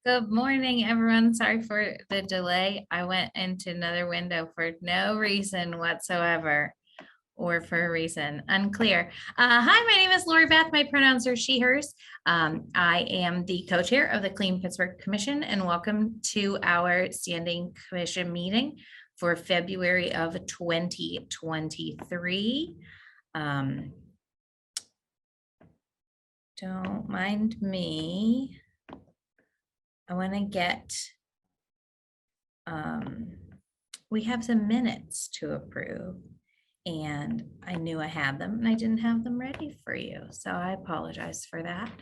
Good morning, everyone. Sorry for the delay. I went into another window for no reason whatsoever, or for a reason unclear. Hi, my name is Lori Beth. My pronouns are she, hers. I am the co-chair of the Clean Pittsburgh Commission, and welcome to our standing commission meeting for February of 2023. Don't mind me. I want to get, we have some minutes to approve, and I knew I had them and I didn't have them ready for you. So I apologize for that.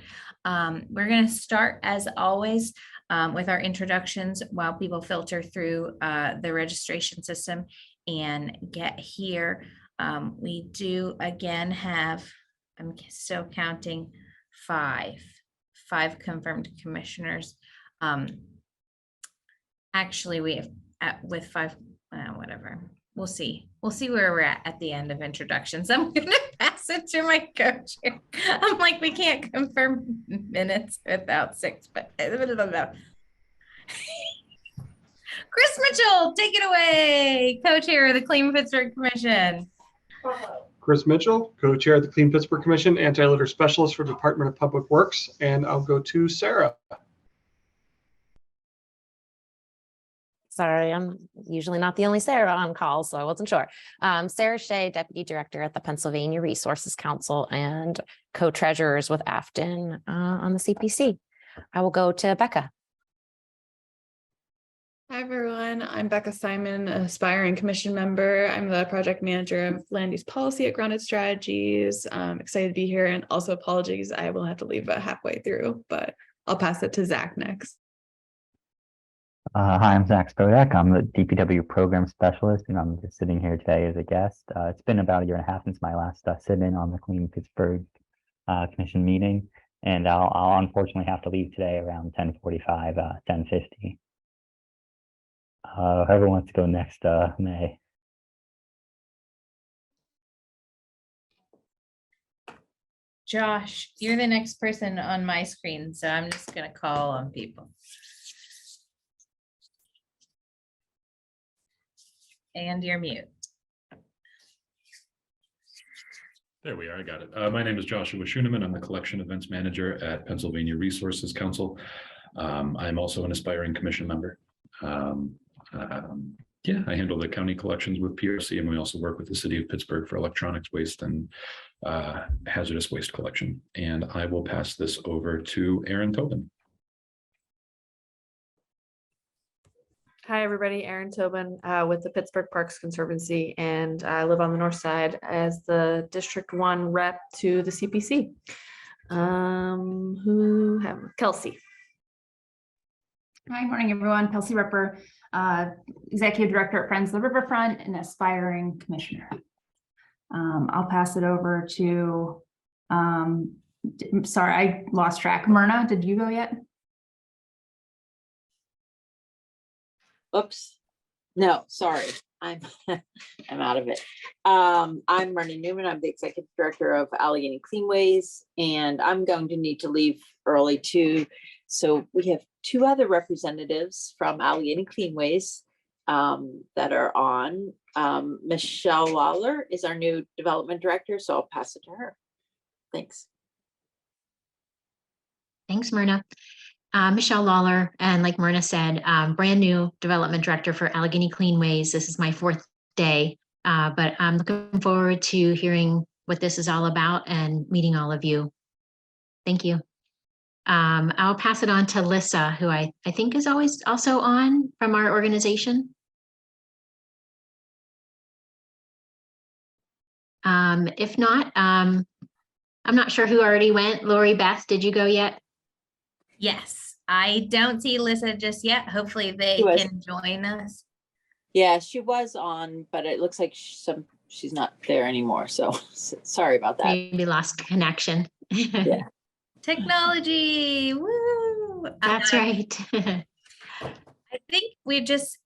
We're going to start as always with our introductions while people filter through the registration system and get here. We do again have, I'm still counting five confirmed commissioners. Actually, we have with five, whatever. We'll see where we're at the end of introductions. I'm gonna pass it to my coach. I'm like, we can't confirm minutes without six, but Chris Mitchell, take it away, co-chair of the Clean Pittsburgh Commission. Chris Mitchell, co-chair of the Clean Pittsburgh Commission, anti-litter specialist for Department of Public Works, and I'll go to Sarah. Sorry, I'm usually not the only Sarah on call, so I wasn't sure. Sarah Shea, Deputy Director at the Pennsylvania Resources Council and co-treasurers with Afton on the CPC. I will go to Becca. Hi, everyone. I'm Becca Simon, aspiring commission member. I'm the project manager of land use policy at Grounded Strategies. I'm excited to be here, and also apologies, I will have to leave halfway through, but I'll pass it to Zach next. Hi, I'm Zach Spodak. I'm the DPW program specialist, and I'm just sitting here today as a guest. It's been about a year and a half since my last sit-in on the Clean Pittsburgh Commission meeting, and I'll unfortunately have to leave today around 10:45, 10:50. Whoever wants to go next, may. Josh, you're the next person on my screen, so I'm just gonna call on people. And you're mute. There we are. I got it. My name is Joshua Schuneman. I'm the collection events manager at Pennsylvania Resources Council. I'm also an aspiring commission member. Yeah, I handle the county collections with PRC, and we also work with the city of Pittsburgh for electronics waste and hazardous waste collection. And I will pass this over to Aaron Tobin. Hi, everybody. Erin Tobin with the Pittsburgh Parks Conservancy, and I live on the north side as the District 1 rep to the CPC. Who have Kelsey? Hi, morning, everyone. Kelsey Ripper, Executive Director at Friends of the Riverfront and aspiring commissioner. I'll pass it over to, sorry, I lost track. Myrna, did you go yet? Oops, no, sorry, I'm out of it. I'm Myrna Newman. I'm the executive director of Allegheny Cleanways, and I'm going to need to leave early too. So we have two other representatives from Allegheny Cleanways that are on. Michelle Lawler is our new development director, so I'll pass it to her. Thanks. Thanks, Myrna. Michelle Lawler, and like Myrna said, brand new development director for Allegheny Cleanways. This is my fourth day, but I'm looking forward to hearing what this is all about and meeting all of you. Thank you. I'll pass it on to Lissa, who I think is always also on from our organization. If not, I'm not sure who already went. Lori Beth, did you go yet? Yes, I don't see Lissa just yet. Hopefully they can join us. Yeah, she was on, but it looks like she's not there anymore. So sorry about that. Maybe lost connection. Yeah. Technology, woo! That's right. I think we just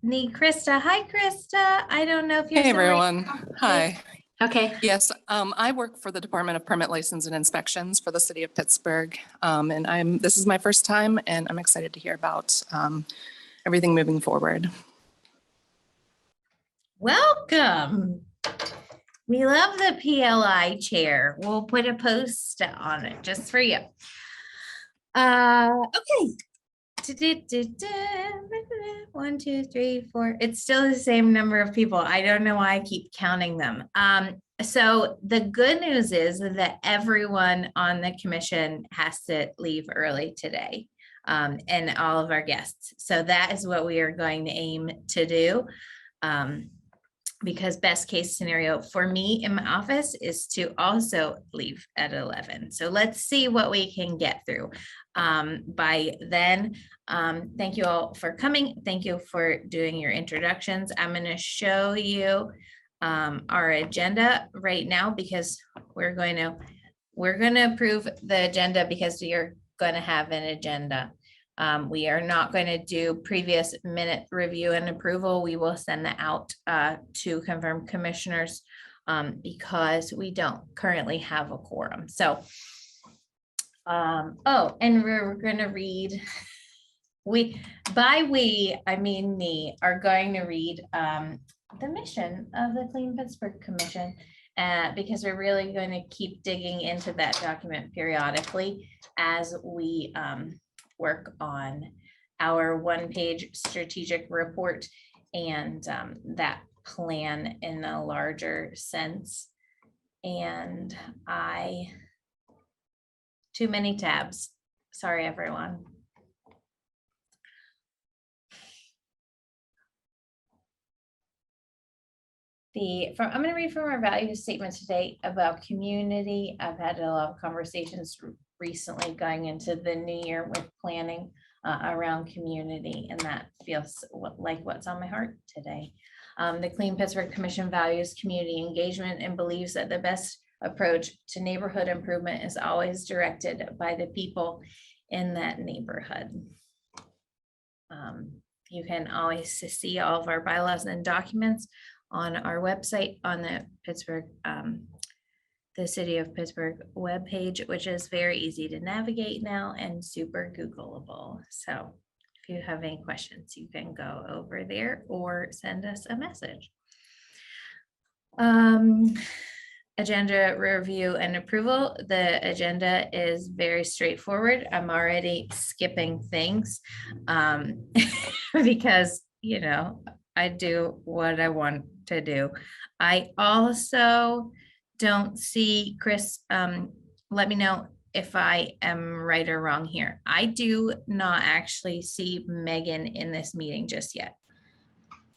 need Krista. Hi, Krista. I don't know if you're. Hey, everyone. Hi. Okay, Yes, I work for the Department of Permit License and Inspections for the city of Pittsburgh. And this is my first time and I'm excited to hear about everything moving forward. Welcome. We love the PLI chair. We'll put a post on it just for you. Okay. 1, 2, 3, 4. It's still the same number of people. I don't know why I keep counting them. So the good news is that everyone on the commission has to leave early today, and all of our guests. So that is what we are going to aim to do. Because best case scenario for me in my office is to also leave at 11. So let's see what we can get through by then. Thank you all for coming. Thank you for doing your introductions. I'm going to show you our agenda right now because we're going to approve the agenda because you're going to have an agenda. We are not going to do previous minute review and approval. We will send that out to confirmed commissioners because we don't currently have a quorum. So, and we're going to read, I mean me, are going to read the mission of the Clean Pittsburgh Commission because we're really going to keep digging into that document periodically as we work on our one-page strategic report and that plan in a larger sense. And too many tabs. Sorry, everyone. I'm going to read from our value statement today about community. I've had a lot of conversations recently going into the new year with planning around community, and that feels like what's on my heart today. The Clean Pittsburgh Commission values community engagement and believes that the best approach to neighborhood improvement is always directed by the people in that neighborhood. You can always see all of our bylaws and documents on our website on the Pittsburgh, the City of Pittsburgh webpage, which is very easy to navigate now and super Googleable. So if you have any questions, you can go over there or send us a message. Agenda review and approval. The agenda is very straightforward. I'm already skipping things because, you know, I do what I want to do. I also don't see, Chris, let me know if I am right or wrong here. I do not actually see Megan in this meeting just yet.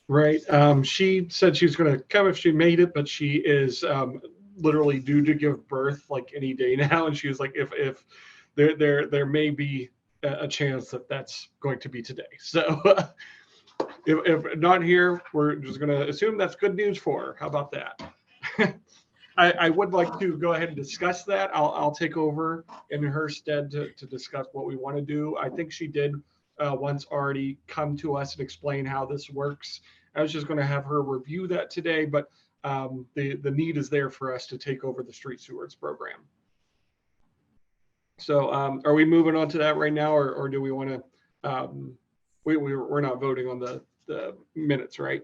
Right. She said she was going to come if she made it, but she is literally due to give birth like any day now. And she was like, if there may be a chance that that's going to be today. So if not here, we're just going to assume that's good news for her. How about that? I would like to go ahead and discuss that. I'll take over in her stead to discuss what we want to do. I think she did once already come to us and explain how this works. I was just going to have her review that today, but the need is there for us to take over the street stewards program. So are we moving on to that right now, or do we want to, we're not voting on the minutes, right?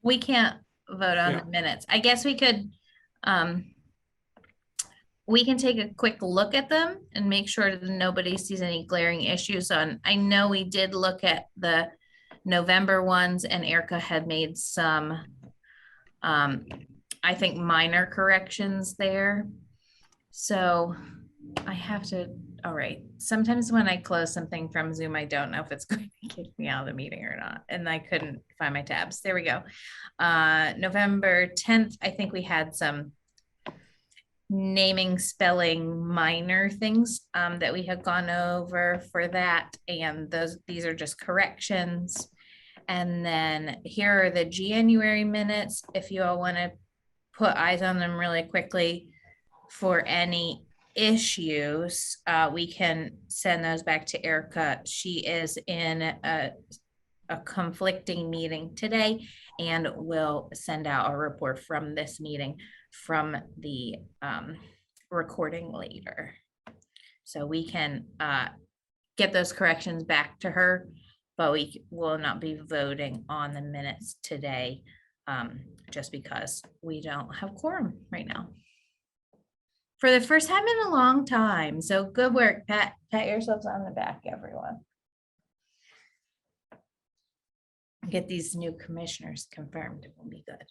We can't vote on the minutes. I guess we could, we can take a quick look at them and make sure that nobody sees any glaring issues on. I know we did look at the November ones and Erica had made some, I think, minor corrections there. So I have to, all right. Sometimes when I close something from Zoom, I don't know if it's going to kick me out of the meeting or not. And I couldn't find my tabs. There we go. November 10th, I think we had some naming, spelling, minor things that we had gone over for that. And these are just corrections. And then here are the January minutes. If you all want to put eyes on them really quickly for any issues, we can send those back to Erica. She is in a conflicting meeting today and will send out a report from this meeting from the recording later. So we can get those corrections back to her, but we will not be voting on the minutes today just because we don't have quorum right now. For the first time in a long time. So good work, Pat. Pat yourselves on the back, everyone. Get these new commissioners confirmed. It will be good.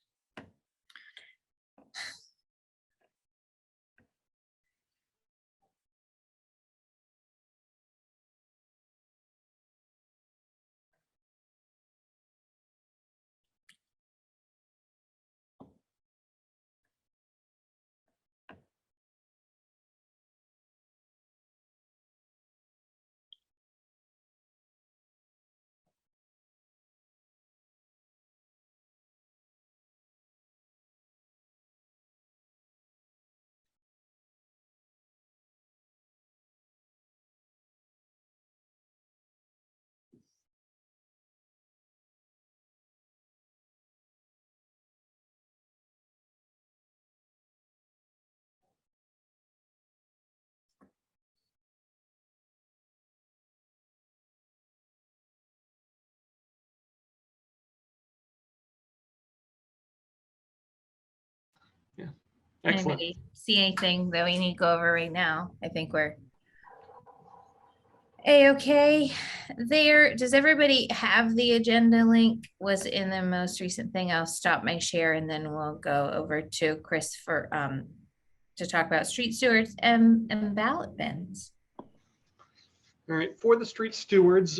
Excellent. Anybody see anything that we need to go over right now? I think we're okay there. Does everybody have the agenda link? Was in the most recent thing. I'll stop my share and then we'll go over to Chris for to talk about street stewards and ballot bins. All right, for the street stewards,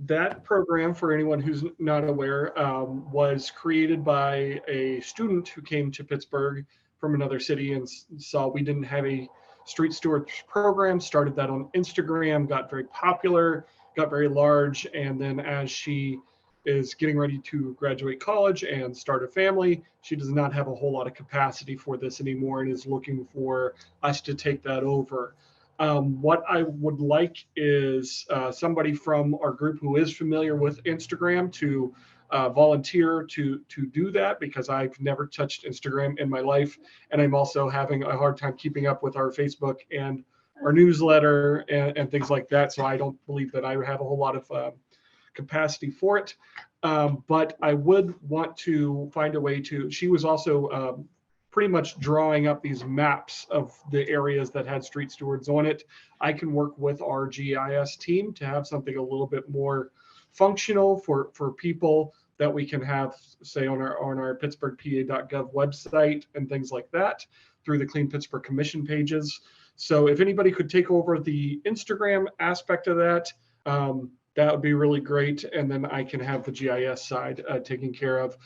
that program, for anyone who's not aware, was created by a student who came to Pittsburgh from another city and saw we didn't have a street stewards program, started that on Instagram, got very popular, got very large, and then as she is getting ready to graduate college and start a family, she does not have a whole lot of capacity for this anymore and is looking for us to take that over. What I would like is somebody from our group who is familiar with Instagram to volunteer to do that, because I've never touched Instagram in my life. And I'm also having a hard time keeping up with our Facebook and our newsletter and things like that. So I don't believe that I have a whole lot of capacity for it. But I would want to find a way to, she was also pretty much drawing up these maps of the areas that had street stewards on it. I can work with our GIS team to have something a little bit more functional for people that we can have, say, on our pittsburghpa.gov website and things like that through the Clean Pittsburgh Commission pages. So if anybody could take over the Instagram aspect of that, that would be really great. And then I can have the GIS side taken care of.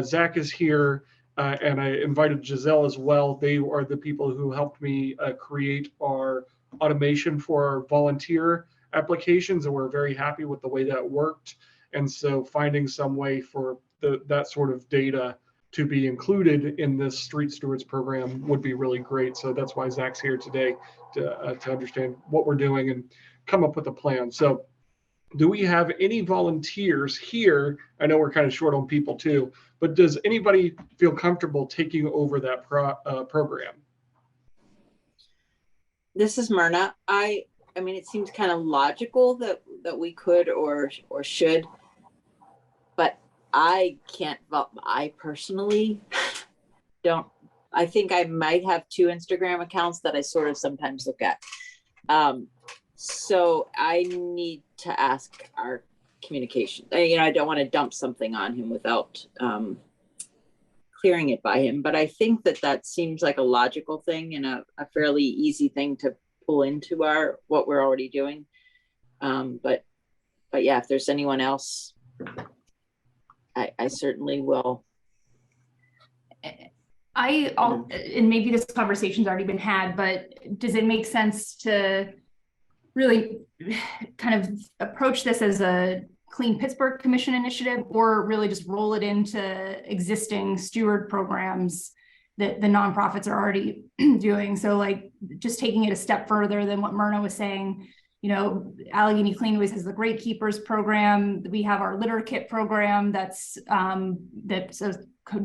Zach is here. And I invited Giselle as well. They are the people who helped me create our automation for our volunteer applications, and we're very happy with the way that worked. And so finding some way for that sort of data to be included in this street stewards program would be really great. So that's why Zach's here today to understand what we're doing and come up with a plan. So do we have any volunteers here? I know we're kind of short on people too, but does anybody feel comfortable taking over that program? This is Myrna. I mean, it seems kind of logical that we could or should, but I can't vote. I personally don't. I think I might have 2 Instagram accounts that I sort of sometimes look at. So I need to ask our communication. I don't want to dump something on him without clearing it by him. But I think that seems like a logical thing and a fairly easy thing to pull into what we're already doing. But yeah, if there's anyone else, I certainly will. And maybe this conversation's already been had, but does it make sense to really kind of approach this as a Clean Pittsburgh Commission initiative, or really just roll it into existing steward programs that the nonprofits are already doing? So like just taking it a step further than what Myrna was saying, Allegheny Cleanways has the Great Keepers program. We have our litter kit program that's a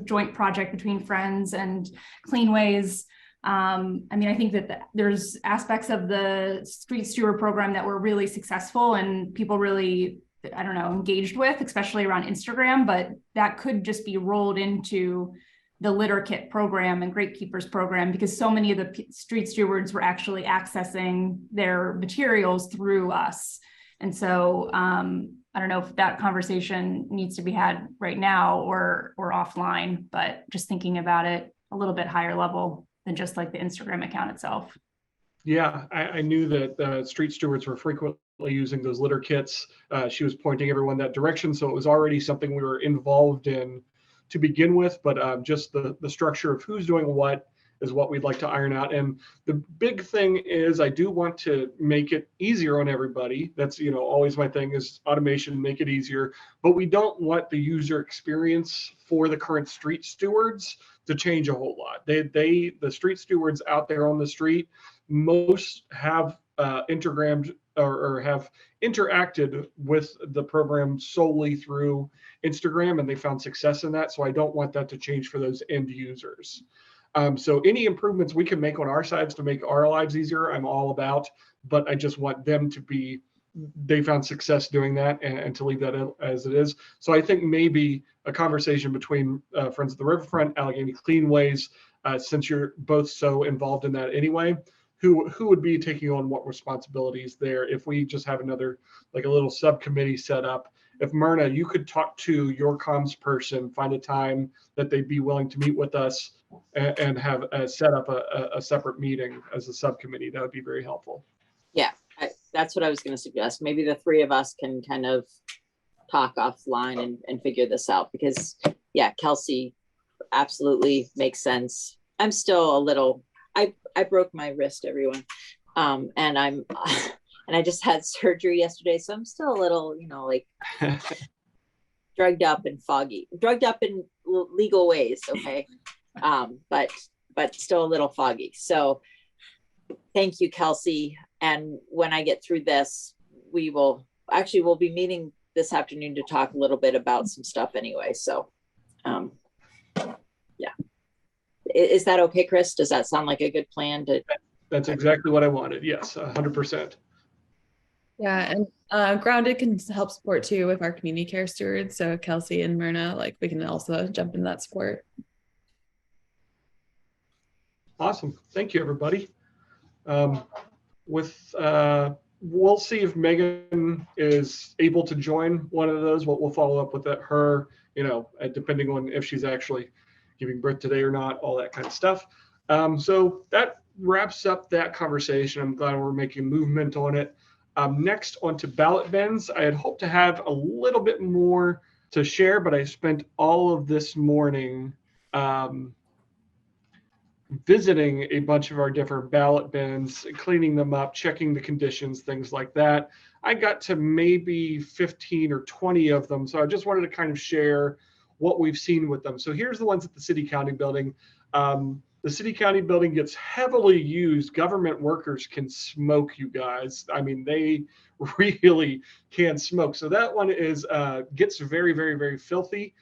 joint project between Friends and Cleanways. I think that there's aspects of the street steward program that were really successful and people really, engaged with, especially around Instagram, but that could just be rolled into the litter kit program and Great Keepers program, because so many of the street stewards were actually accessing their materials through us. And so I don't know if that conversation needs to be had right now or offline, but just thinking about it a little bit higher level than just like the Instagram account itself. Yeah, I knew that street stewards were frequently using those litter kits. She was pointing everyone that direction, so it was already something we were involved in to begin with, but just the structure of who's doing what is what we'd like to iron out. And the big thing is I do want to make it easier on everybody. That's, always my thing is automation, make it easier, but we don't want the user experience for the current street stewards to change a whole lot. The street stewards out there on the street, most have intergrammed or have interacted with the program solely through Instagram, and they found success in that. So I don't want that to change for those end users. So any improvements we can make on our sides to make our lives easier, I'm all about, but I just want them to be, they found success doing that and to leave that as it is. So I think maybe a conversation between Friends of the Riverfront, Allegheny Cleanways, since you're both so involved in that anyway, who would be taking on what responsibilities there if we just have another, like a little subcommittee set up. If Myrna, you could talk to your comms person, find a time that they'd be willing to meet with us and have set up a separate meeting as a subcommittee, that would be very helpful. Yeah, that's what I was going to suggest. Maybe the three of us can kind of talk offline and figure this out, because yeah, Kelsey absolutely makes sense. I'm still a little, I broke my wrist, everyone. And I just had surgery yesterday. So I'm still a little, drugged up and foggy, drugged up in legal ways. Okay. But still a little foggy. So thank you, Kelsey. And when I get through this, we'll be meeting this afternoon to talk a little bit about some stuff anyway. So, yeah. Is that okay, Chris? Does that sound like a good plan? That's exactly what I wanted. Yes, 100%. Yeah, and Grounded can help support too with our community care stewards. So Kelsey and Myrna, we can also jump in that support. Awesome. Thank you, everybody. We'll see if Megan is able to join one of those. We'll follow up with her, depending on if she's actually giving birth today or not, all that kind of stuff. So that wraps up that conversation. I'm glad we're making movement on it. Next, on to ballot bins. I had hoped to have a little bit more to share, but I spent all of this morning visiting a bunch of our different ballot bins, cleaning them up, checking the conditions, things like that. I got to maybe 15 or 20 of them. So I just wanted to kind of share what we've seen with them. So here's the ones at the city county building. The city county building gets heavily used. Government workers can smoke, you guys. I mean, they really can smoke. So that one gets very, very, very filthy.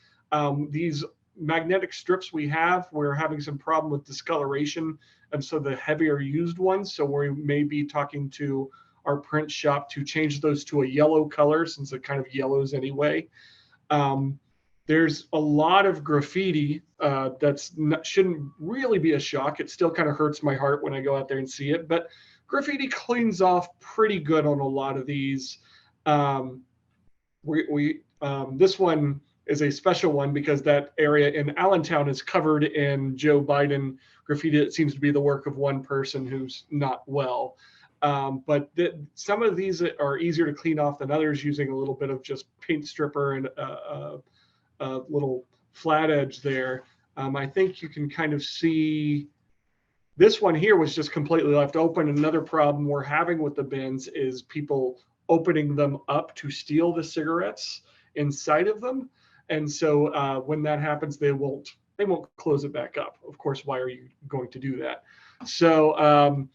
These magnetic strips we're having some problem with discoloration, and so the heavier used ones. So we may be talking to our print shop to change those to a yellow color, since it kind of yellows anyway. There's a lot of graffiti shouldn't really be a shock. It still kind of hurts my heart when I go out there and see it, but graffiti cleans off pretty good on a lot of these. This one is a special one because that area in Allentown is covered in Joe Biden graffiti. It seems to be the work of one person who's not well. But some of these are easier to clean off than others, using a little bit of just paint stripper and a little flat edge there. I think you can kind of see this one here was just completely left open. Another problem we're having with the bins is people opening them up to steal the cigarettes inside of them. And so when that happens, they won't close it back up. Of course, why are you going to do that? So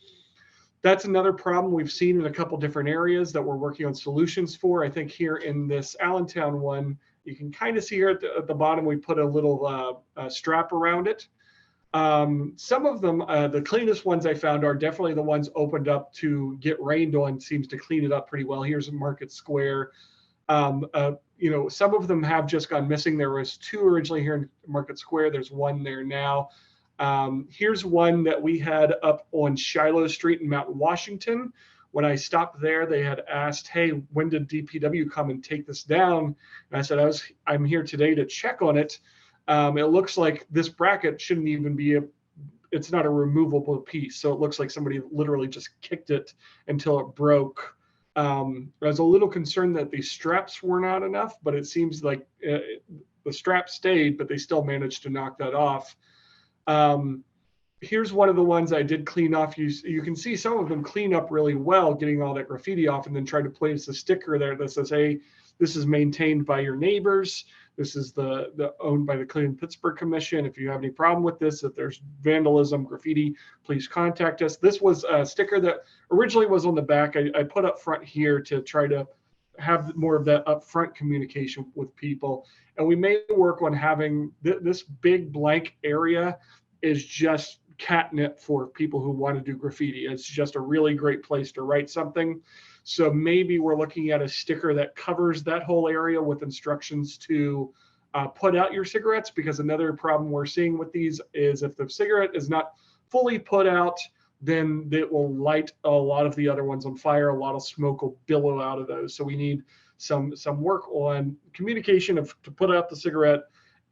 That's another problem we've seen in a couple different areas that we're working on solutions for. I think here in this Allentown one, you can kind of see here at the bottom, we put a little strap around it. Some of them, the cleanest ones I found are definitely the ones opened up to get rained on, seems to clean it up pretty well. Here's Market Square. You know, some of them have just gone missing. There was 2 originally here in Market Square. There's 1 there now. Here's one that we had up on Shiloh Street in Mountain Washington. When I stopped there, they had asked, hey, when did DPW come and take this down? And I said, I'm here today to check on it. It looks like this bracket shouldn't even be it's not a removable piece. So it looks like somebody literally just kicked it until it broke. I was a little concerned that the straps were not enough, but it seems like the strap stayed, but they still managed to knock that off. Here's one of the ones I did clean off. You can see some of them clean up really well, getting all that graffiti off, and then try to place a sticker there that says, hey, this is maintained by your neighbors. This is the owned by the Clean Pittsburgh Commission. If you have any problem with this, if there's vandalism, graffiti, please contact us. This was a sticker that originally was on the back. I put up front here to try to have more of that upfront communication with people. And we may work on having this big blank area is just catnip for people who want to do graffiti. It's just a really great place to write something. So maybe we're looking at a sticker that covers that whole area with instructions to put out your cigarettes, because another problem we're seeing with these is if the cigarette is not fully put out, then it will light a lot of the other ones on fire. A lot of smoke will billow out of those. So we need some work on communication to put out the cigarette,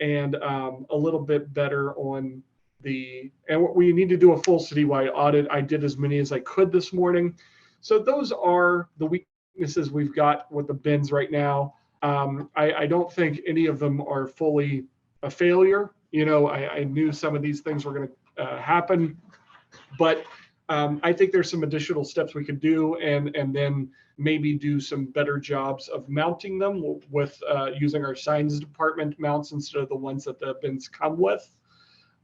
and a little bit better on and we need to do a full citywide audit. I did as many as I could this morning. So those are the weaknesses we've got with the bins right now. I don't think any of them are fully a failure. You know, I knew some of these things were going to happen, but I think there's some additional steps we could do, and then maybe do some better jobs of mounting them with using our signs department mounts instead of the ones that the bins come with.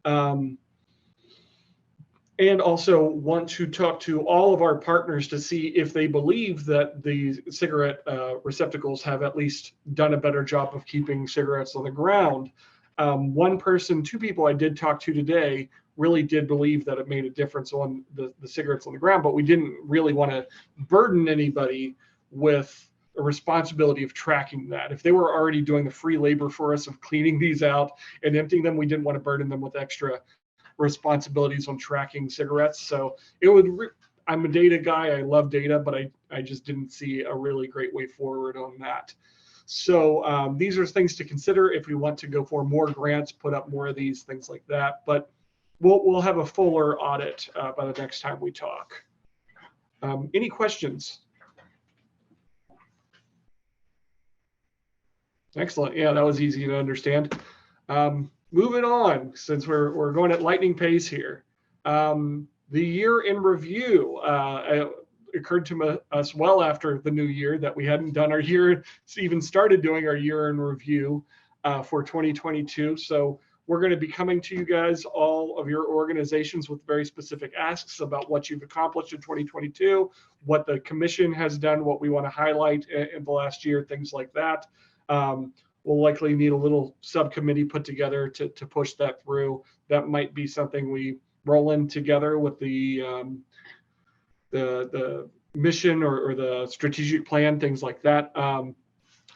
And also want to talk to all of our partners to see if they believe that the cigarette receptacles have at least done a better job of keeping cigarettes on the ground. 2 people I did talk to today really did believe that it made a difference on the cigarettes on the ground, but we didn't really want to burden anybody with a responsibility of tracking that. If they were already doing the free labor for us of cleaning these out and emptying them, we didn't want to burden them with extra responsibilities on tracking cigarettes. So it would, I'm a data guy, I love data, but I just didn't see a really great way forward on that. So these are things to consider if we want to go for more grants, put up more of these, things like that. But we'll have a fuller audit by the next time we talk. Any questions? Excellent. Yeah, that was easy to understand. Moving on, since we're going at lightning pace here. The year in review occurred to us well after the new year that we hadn't done our year, even started doing our year in review for 2022. So we're going to be coming to you guys, all of your organizations, with very specific asks about what you've accomplished in 2022, what the commission has done, what we want to highlight in the last year, things like that. We'll likely need a little subcommittee put together to push that through. That might be something we roll in together with the mission or the strategic plan, things like that.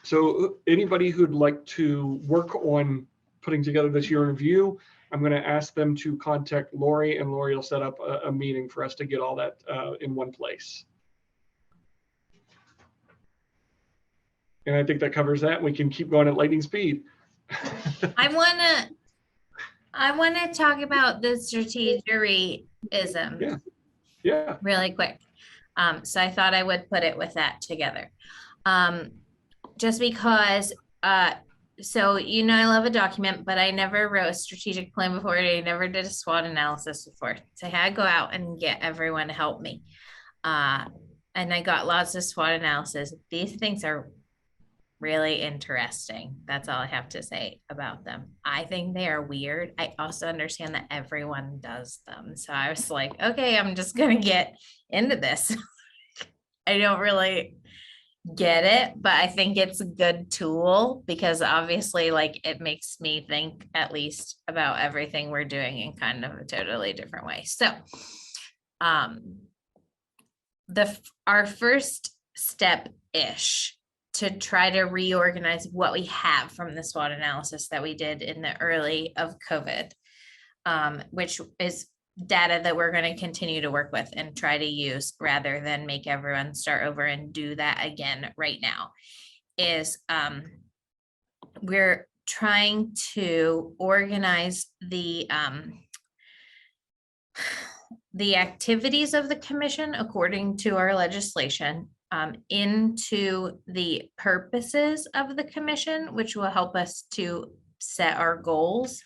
So anybody who'd like to work on putting together this year in review, I'm going to ask them to contact Lori, and Lori will set up a meeting for us to get all that in one place. And I think that covers that. We can keep going at lightning speed. I want to talk about the strategeryism. Yeah. Really quick. So I thought I would put it with that together. Just because, so, you know, I love a document, but I never wrote a strategic plan before. I never did a SWOT analysis before. So I had to go out and get everyone to help me. And I got lots of SWOT analysis. These things are really interesting. That's all I have to say about them. I think they are weird. I also understand that everyone does them. So I was like, okay, I'm just going to get into this. I don't really get it, but I think it's a good tool because obviously like it makes me think at least about everything we're doing in kind of a totally different way. So our first step-ish to try to reorganize what we have from the SWOT analysis that we did in the early of COVID, which is data that we're going to continue to work with and try to use rather than make everyone start over and do that again right now, is we're trying to organize the activities of the commission according to our legislation into the purposes of the commission, which will help us to set our goals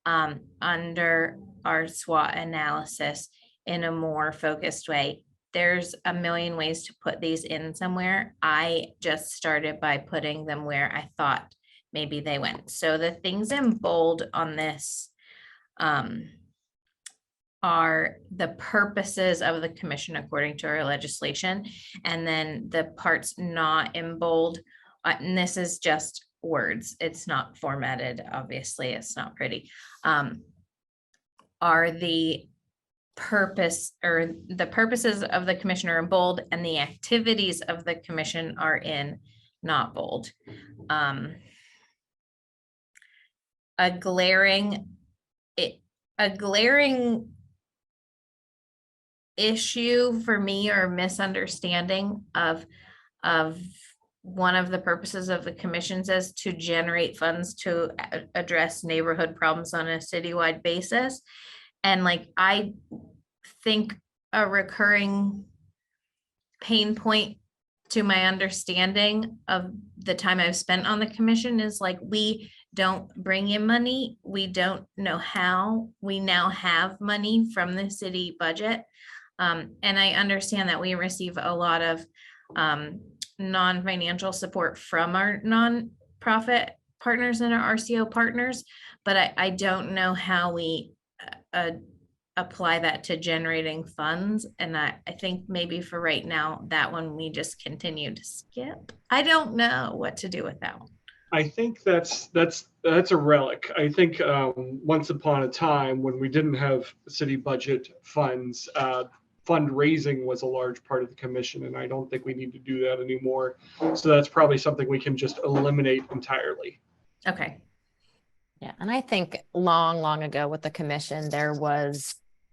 under our SWOT analysis in a more focused way. There's a million ways to put these in somewhere. I just started by putting them where I thought maybe they went. So the things in bold on this are the purposes of the commission according to our legislation. And then the parts not in bold, and this is just words, it's not formatted, obviously, it's not pretty, are the purpose or the purposes of the commission are in bold and the activities of the commission are in not bold. A glaring issue for me or misunderstanding of one of the purposes of the commission says to generate funds to address neighborhood problems on a citywide basis. And like, I think a recurring pain point to my understanding of the time I've spent on the commission is like, we don't bring in money. We don't know how. We now have money from the city budget. And I understand that we receive a lot of non-financial support from our nonprofit partners and our RCO partners, but I don't know how we apply that to generating funds. And I think maybe for right now, that one we just continue to skip. I don't know what to do with that one. I think that's a relic. I think once upon a time when we didn't have city budget funds, fundraising was a large part of the commission, and I don't think we need to do that anymore. So that's probably something we can just eliminate entirely. Okay. Yeah, and I think long ago with the commission,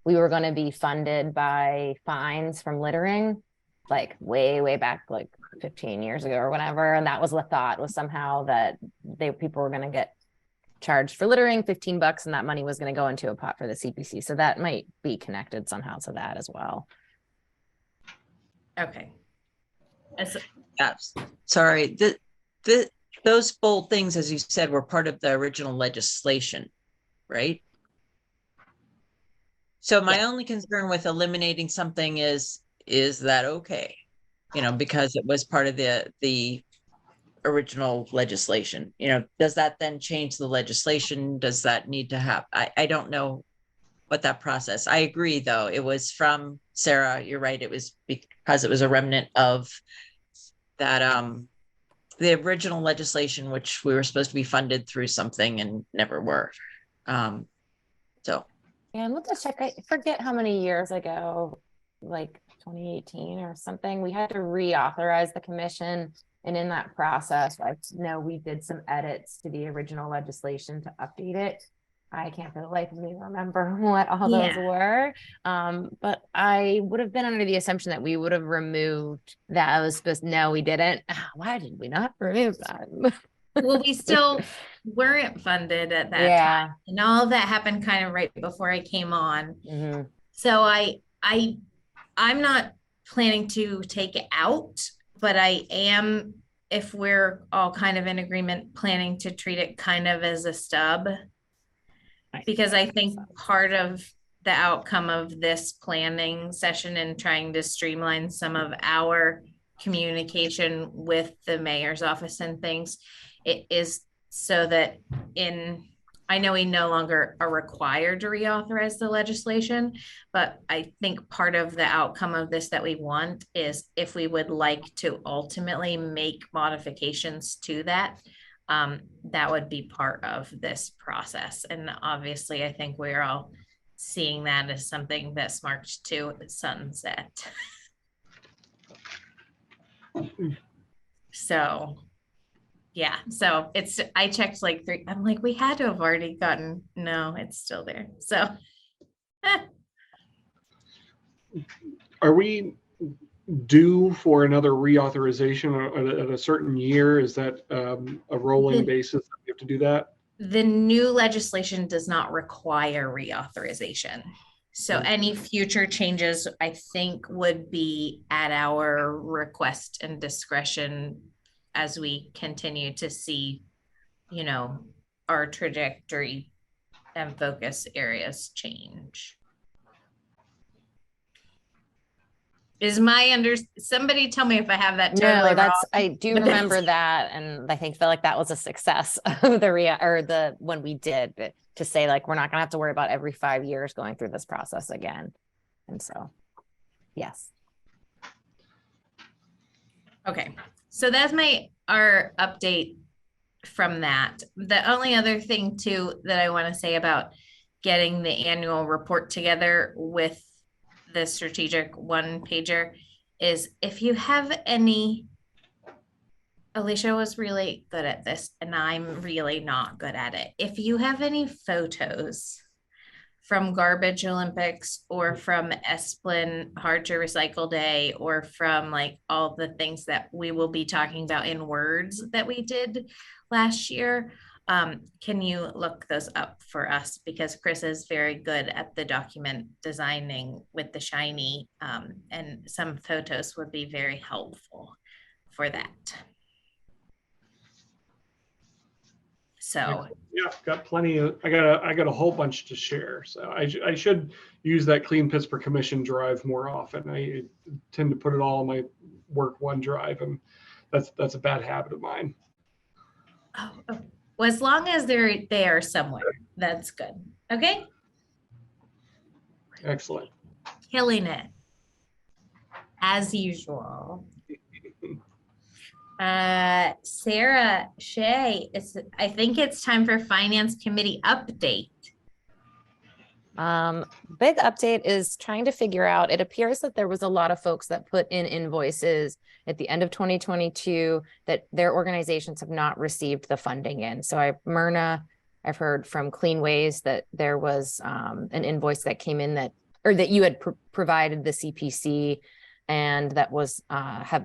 we were going to be funded by fines from littering, like way back, like 15 years ago or whatever. And that was the thought, was somehow that people were going to get charged for littering $15 and that money was going to go into a pot for the CPC. So that might be connected somehow to that as well. Okay. Sorry, those bold things, as you said, were part of the original legislation, right? So my only concern with eliminating something is that okay? You know, because it was part of the original legislation. You know, does that then change the legislation? Does that need to happen? I don't know what that process. I agree, though. It was from Sarah. You're right. It was because it was a remnant of that the original legislation, which we were supposed to be funded through something and never were. So. And let's just check. I forget how many years ago, like 2018 or something, we had to reauthorize the commission. And in that process, I know we did some edits to the original legislation to update it. I can't for the life of me remember what all those were. But I would have been under the assumption that we would have removed that. I was supposed, no, we didn't. Why did we not remove that? Well, we still weren't funded at that time. And all of that happened kind of right before I came on. Mm-hmm. So I'm not planning to take it out, but I am, if we're all kind of in agreement, planning to treat it kind of as a stub. Because I think part of the outcome of this planning session and trying to streamline some of our communication with the mayor's office and things, it is so that I know we no longer are required to reauthorize the legislation, but I think part of the outcome of this that we want is if we would like to ultimately make modifications to that, that would be part of this process. And obviously, I think we're all seeing that as something that's marked to sunset. So yeah, so I checked like 3, I'm like, we had to have already gotten, no, it's still there. So Are we due for another reauthorization at a certain year? Is that a rolling basis that we have to do that? the new legislation does not require reauthorization. So any future changes, I think, would be at our request and discretion as we continue to see, you know, our trajectory and focus areas change. Somebody tell me if I have that totally wrong. I do remember that. And I feel like that was a success of when we did it, to say like, we're not gonna have to worry about every 5 years going through this process again. And so, yes. Okay, so that's our update from that. The only other thing too that I want to say about getting the annual report together with the strategic one pager is if you have any, Alicia was really good at this and I'm really not good at it. If you have any photos from Garbage Olympics or from Esplin Hard to Recycle Day or from like all the things that we will be talking about in words that we did last year, can you look those up for us? Because Chris is very good at the document designing with the shiny, and some photos would be very helpful for that. So yeah, got plenty of, I got a whole bunch to share. So I should use that Clean Pittsburgh Commission drive more often. I tend to put it all on my work OneDrive, and that's a bad habit of mine. Oh, well, as long as they are somewhere, that's good. Okay. Excellent. Killing it as usual. Sarah Shea, I think it's time for Finance Committee update. Big update is trying to figure out, it appears that there was a lot of folks that put in invoices at the end of 2022 that their organizations have not received the funding in. So Myrna, I've heard from Clean Ways that there was an invoice that came in that you had provided the CPC and that was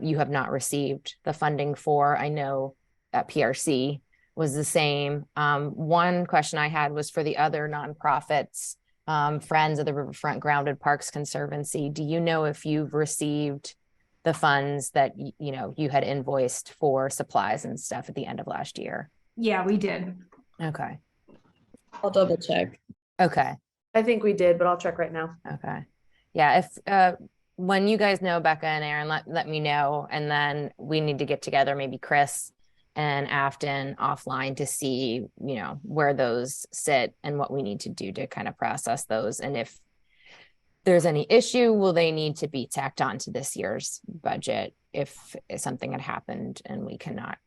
you have not received the funding for. I know at PRC was the same. One question I had was for the other nonprofits, Friends of the Riverfront Grounded Parks Conservancy. Do you know if you've received the funds that you had invoiced for supplies and stuff at the end of last year? Yeah, we did. Okay. I'll double check. Okay. I think we did, but I'll check right now. Okay. Yeah. If when you guys know, Becca and Aaron, let me know, and then we need to get together, maybe Chris and Afton offline to see, where those sit and what we need to do to kind of process those. And if there's any issue, will they need to be tacked on to this year's budget if something had happened and we cannot,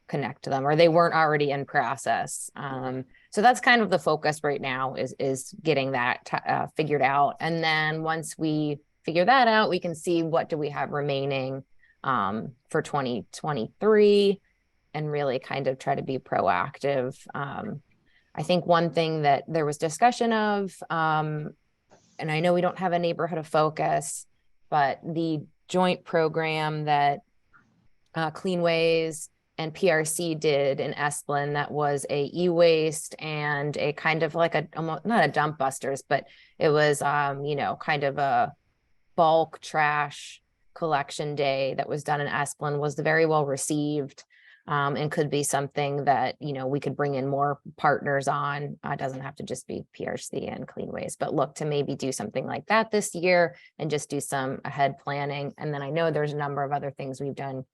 connect to them, or they weren't already in process. So that's kind of the focus right now is getting that figured out. And then once we figure that out, we can see what do we have remaining for 2023 and really kind of try to be proactive. I think one thing that there was discussion of, and I know we don't have a neighborhood of focus, but the joint program that Clean Ways and PRC did in Esplin, that was a e-waste and a kind of like almost not a dump busters, but it was, kind of a bulk trash collection day that was done in Esplin, was very well received. And could be something that, we could bring in more partners on. It doesn't have to just be PRC and Clean Waste, but look to maybe do something like that this year and just do some ahead planning. And then I know there's a number of other things we've done,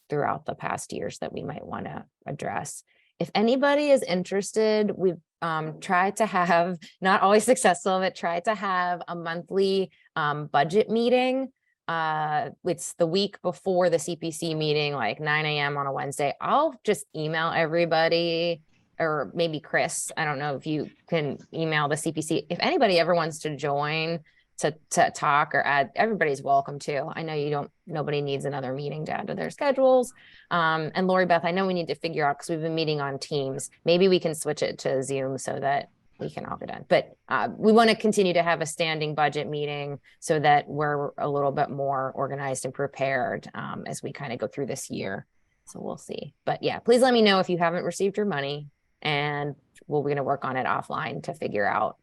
throughout the past years that we might want to address. If anybody is interested, we've tried to have, not always successful, but tried to have a monthly budget meeting. It's the week before the CPC meeting, like 9 a.m. on a Wednesday. I'll just email everybody, or maybe Chris. I don't know if you can email the CPC. If anybody ever wants to join to talk or add, everybody's welcome to. I know nobody needs another meeting to add to their schedules. And Lori Beth, I know we need to figure out, because we've been meeting on Teams, maybe we can switch it to Zoom so that we can all get done. But we want to continue to have a standing budget meeting so that we're a little bit more organized and prepared as we kind of go through this year. So we'll see. But yeah, please let me know if you haven't received your money, and we're going to work on it offline to figure out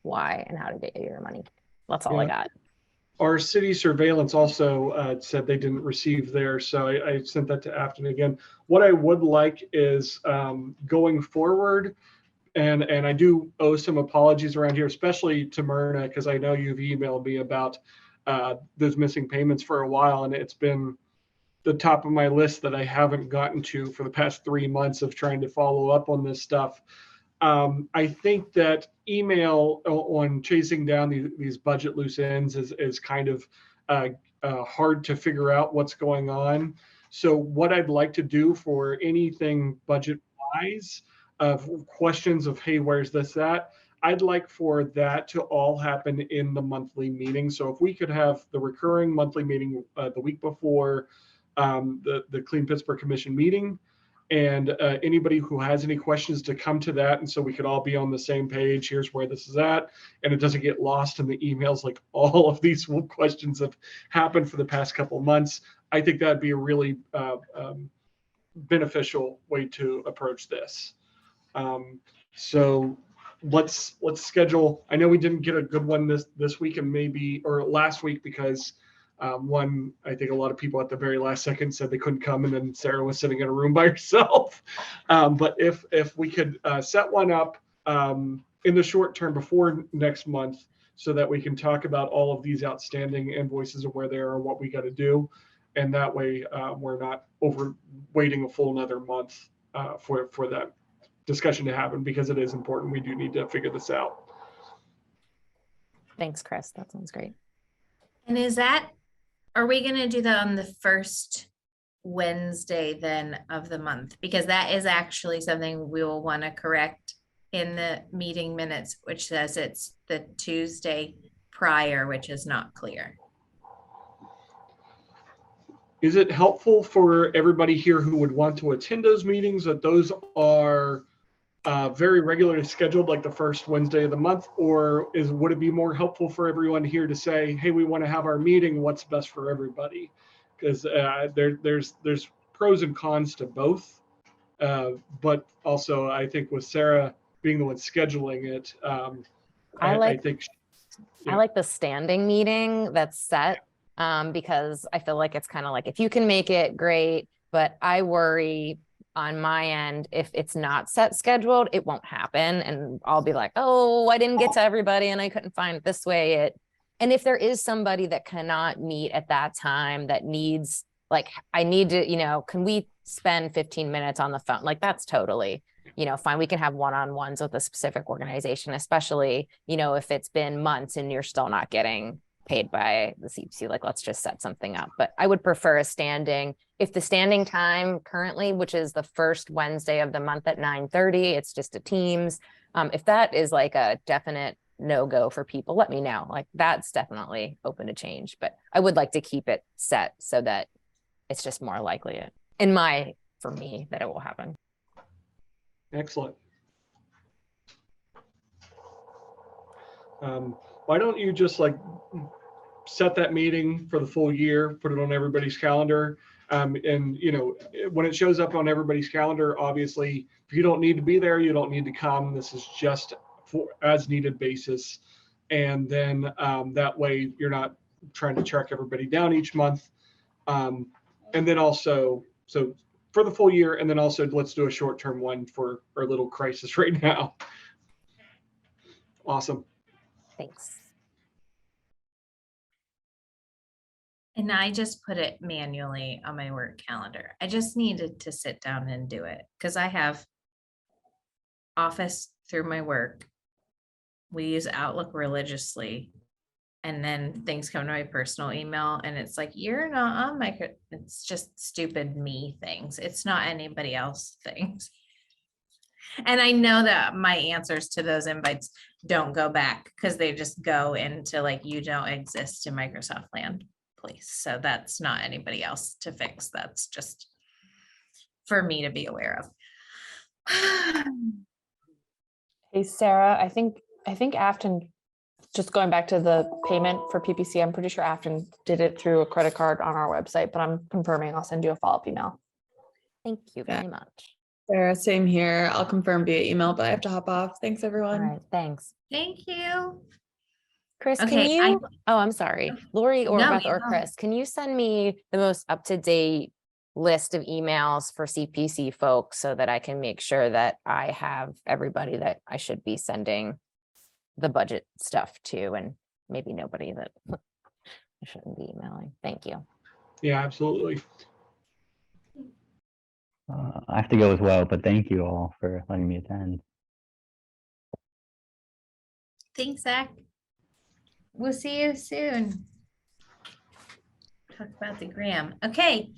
why and how to get your money. That's all I got. Our city surveillance also said they didn't receive theirs, so I sent that to Afton again. What I would like is going forward, and I do owe some apologies around here, especially to Myrna, because I know you've emailed me about those missing payments for a while, and it's been the top of my list that I haven't gotten to for the past 3 months of trying to follow up on this stuff. I think that email on chasing down these budget loose ends is kind of hard to figure out what's going on. So what I'd like to do for anything budget wise, of questions of, hey, where's this at? I'd like for that to all happen in the monthly meeting. So if we could have the recurring monthly meeting the week before the Clean Pittsburgh Commission meeting, and anybody who has any questions to come to that, and so we could all be on the same page. Here's where this is at, and it doesn't get lost in the emails like all of these questions have happened for the past couple of months. I think that'd be a really beneficial way to approach this. So let's schedule. I know we didn't get a good one this week, and maybe, or last week, because one, I think a lot of people at the very last second said they couldn't come, and then Sarah was sitting in a room by herself. But if we could set one up in the short term before next month, so that we can talk about all of these outstanding invoices and where they are and what we got to do, and that way we're not waiting a full another month for that discussion to happen, because it is important. We do need to figure this out. Thanks, Chris. That sounds great. And are we going to do that on the first Wednesday then of the month? Because that is actually something we will want to correct in the meeting minutes, which says it's the Tuesday prior, which is not clear. Is it helpful for everybody here who would want to attend those meetings that those are very regularly scheduled, like the first Wednesday of the month, or would it be more helpful for everyone here to say, hey, we want to have our meeting, what's best for everybody? Because there's pros and cons to both, but also I think with Sarah being the one scheduling it, I think I like the standing meeting that's set, because I feel like it's kind of like, if you can make it, great, but I worry on my end, if it's not set scheduled, it won't happen. And I'll be like, oh, I didn't get to everybody and I couldn't find it this way. And if there is somebody that cannot meet at that time that needs, like, I need to, can we spend 15 minutes on the phone? Like, that's totally, fine. We can have one-on-ones with a specific organization, especially, if it's been months and you're still not getting paid by the CPC, like, let's just set something up. But I would prefer a standing. If the standing time currently, which is the first Wednesday of the month at 9:30, it's just a Teams. If that is like a definite no-go for people, let me know. Like, that's definitely open to change, but I would like to keep it set so that it's just more likely for me that it will happen. Excellent. Why don't you just set that meeting for the full year, put it on everybody's calendar. And when it shows up on everybody's calendar, obviously, if you don't need to be there, you don't need to come. This is just for as needed basis. And then that way you're not trying to track everybody down each month. And then also, so for the full year, and then also let's do a short-term one for our little crisis right now. Awesome. Thanks. And I just put it manually on my work calendar. I just needed to sit down and do it because I have Office through my work. We use Outlook religiously. And then things come to my personal email and it's like, you're not on my, it's just stupid me things. It's not anybody else things. And I know that my answers to those invites don't go back because they just go into like, you don't exist in Microsoft land, please. So that's not anybody else to fix. That's just for me to be aware of. Hey, Sarah, I think Afton, just going back to the payment for PPC, I'm pretty sure Afton did it through a credit card on our website, but I'm confirming. I'll send you a follow-up email. Thank you very much. Sarah, same here. I'll confirm via email, but I have to hop off. Thanks, All everyone. right, thanks. Thank you. Chris, Okay, can you, oh, I'm sorry, Lori or No, Beth you or go. Chris, can you send me the most up-to-date list of emails for CPC folks so that I can make sure that I have everybody that I should be sending the budget stuff to, and maybe nobody that I shouldn't be emailing. Thank you. Yeah, absolutely. I have to go as well, but thank you all for letting me attend. Thanks, Zach. We'll see you soon. Talk about the gram. Okay.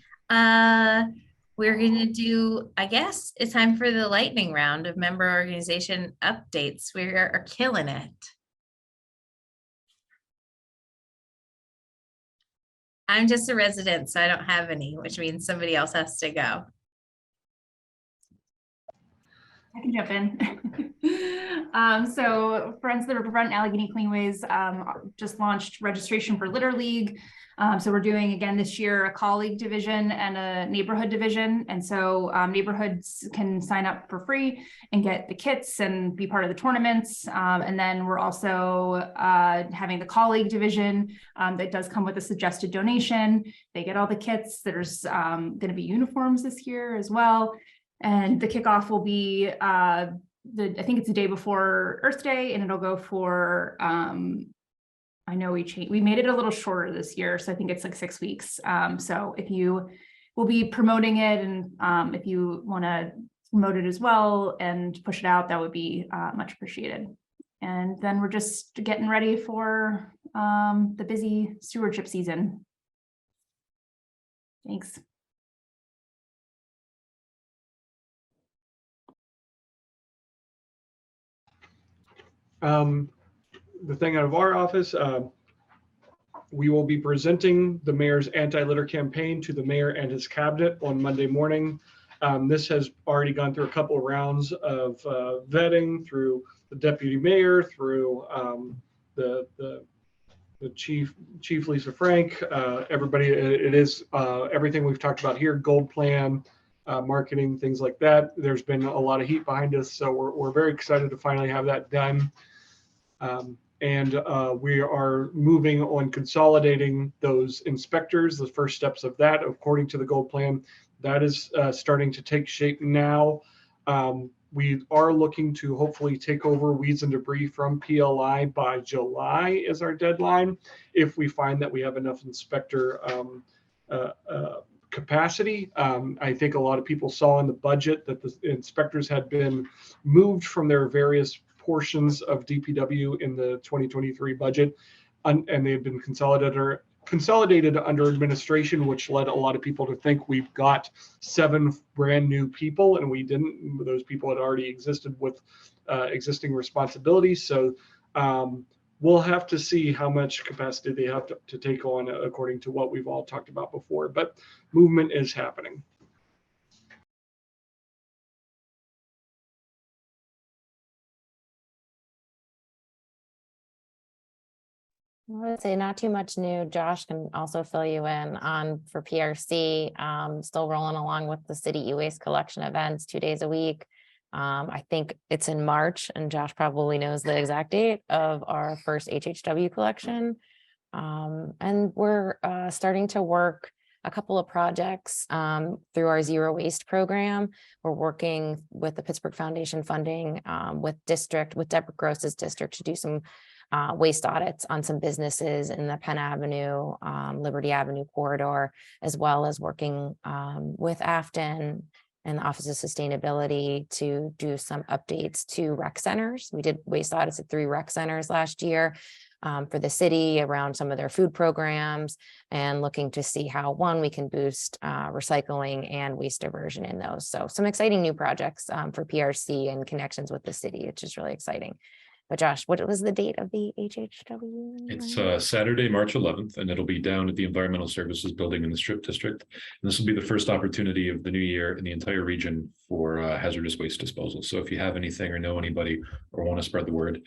We're gonna do, I guess it's time for the lightning round of member organization updates. We are killing it. I'm just a resident, so I don't have any, which means somebody else has to go. I can jump in. So Friends of the Riverfront and Allegheny Cleanways just launched registration for Litter League. So we're doing again this year a colleague division and a neighborhood division. And so neighborhoods can sign up for free and get the kits and be part of the tournaments. And then we're also having the colleague division that does come with a suggested donation. They get all the kits. There's going to be uniforms this year as well. And the kickoff will be I think it's the day before Earth Day, and it'll go for I know we made it a little shorter this year, so I think it's like 6 weeks. So if you will be promoting it, and if you want to promote it as well and push it out, that would be much appreciated. And then we're just getting ready for the busy stewardship season. Thanks. The thing out of our office, we will be presenting the mayor's anti-litter campaign to the mayor and his cabinet on Monday morning. This has already gone through a couple of rounds of vetting through the deputy mayor, through the chief Lisa Frank, everybody. It is everything we've talked about here: gold plan, marketing, things like that. There's been a lot of heat behind us, so we're very excited to finally have that done. And we are moving on consolidating those inspectors. The first steps of that, according to the gold plan, that is starting to take shape now. We are looking to hopefully take over weeds and debris from PLI by July is our deadline. If we find that we have enough inspector capacity. I think a lot of people saw in the budget that the inspectors had been moved from their various portions of DPW in the 2023 budget, and they had been consolidated under administration, which led a lot of people to think we've got 7 brand new people, and we didn't. Those people had already existed with existing responsibilities. So we'll have to see how much capacity they have to take on according to what we've all talked about before, but movement is happening. I would say not too much new. Josh can also fill you in on for PRC. Still rolling along with the city e-waste collection events 2 days a week. I think it's in March, and Josh probably knows the exact date of our first HHW collection. And we're starting to work a couple of projects through our zero waste program. We're working with the Pittsburgh Foundation funding with Deborah Gross's district to do some waste audits on some businesses in the Penn Avenue, Liberty Avenue corridor, as well as working with Afton and the Office of Sustainability to do some updates to rec centers. We did waste audits at 3 rec centers last year for the city around some of their food programs, and looking to see how, one, we can boost recycling and waste diversion in those. So some exciting new projects for PRC and connections with the city, which is really exciting. But Josh, what was the date of the HHW? It's Saturday, March 11th, and it'll be down at the Environmental Services Building in the Strip District. And this will be the first opportunity of the new year in the entire region for hazardous waste disposal. So if you have anything or know anybody or want to spread the word,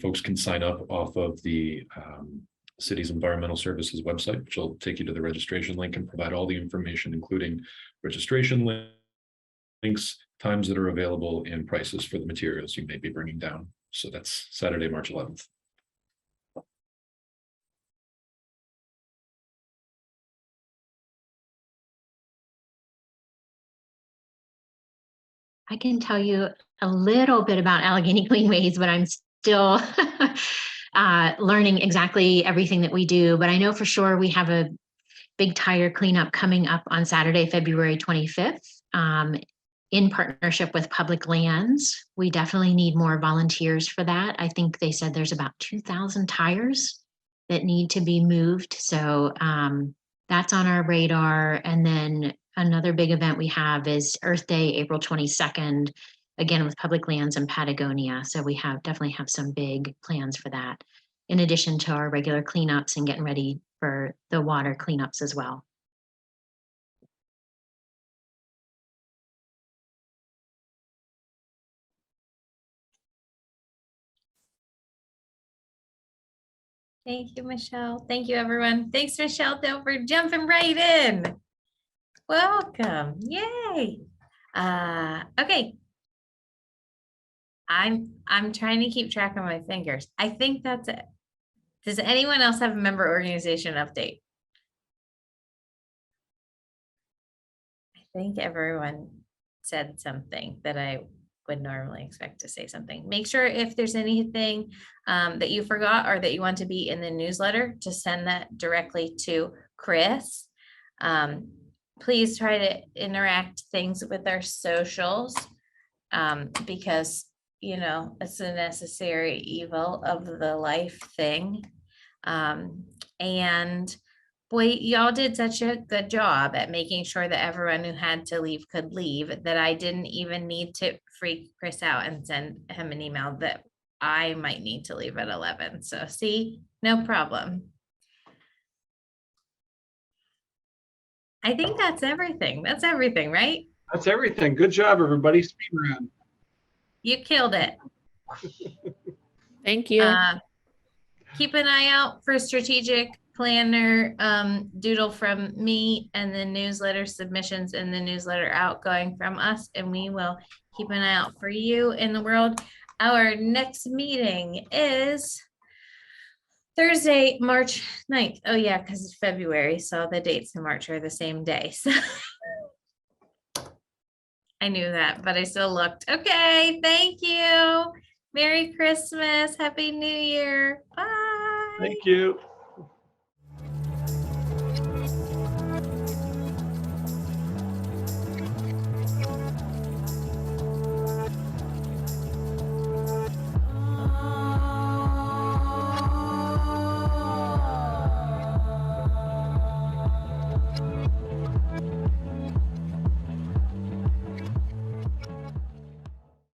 folks can sign up off of the city's Environmental Services website, which will take you to the registration link and provide all the information, including registration links, times that are available, and prices for the materials you may be bringing down. So that's Saturday, March 11th. I can tell you a little bit about Allegheny Cleanways, but I'm still learning exactly everything that we do. But I know for sure we have a big tire cleanup coming up on Saturday, February 25th. In partnership with Public Lands. We definitely need more volunteers for that. I think they said there's about 2,000 tires that need to be moved. So that's on our radar. And then another big event we have is Earth Day, April 22nd, again with Public Lands in Patagonia. So we definitely have some big plans for that, in addition to our regular cleanups and getting ready for the water cleanups as well. Thank you, Michelle. Thank you, everyone. Thanks, Michelle, though, for jumping right in. Welcome. Yay. Okay. I'm trying to keep track of my fingers. I think that's it. Does anyone else have a member organization update? I think everyone said something that I would normally expect to say something. Make sure if there's anything that you forgot or that you want to be in the newsletter, to send that directly to Chris. Please try to interact things with our socials because, you know, it's a necessary evil of the life thing. And boy, y'all did such a good job at making sure that everyone who had to leave could leave, that I didn't even need to freak Chris out and send him an email that I might need to leave at 11. So see, no problem. I think that's everything. That's everything, right? That's everything. Good job, everybody. Speed round. You killed it. Thank you. Keep an eye out for strategic planner doodle from me, and the newsletter submissions and the newsletter outgoing from us, and we will keep an eye out for you in the world. Our next meeting is Thursday, March 9th. Oh yeah, because it's February, so the dates in March are the same day. So I knew that, but I still looked. Okay, thank you. Merry Christmas. Happy New Year. Bye. Thank you.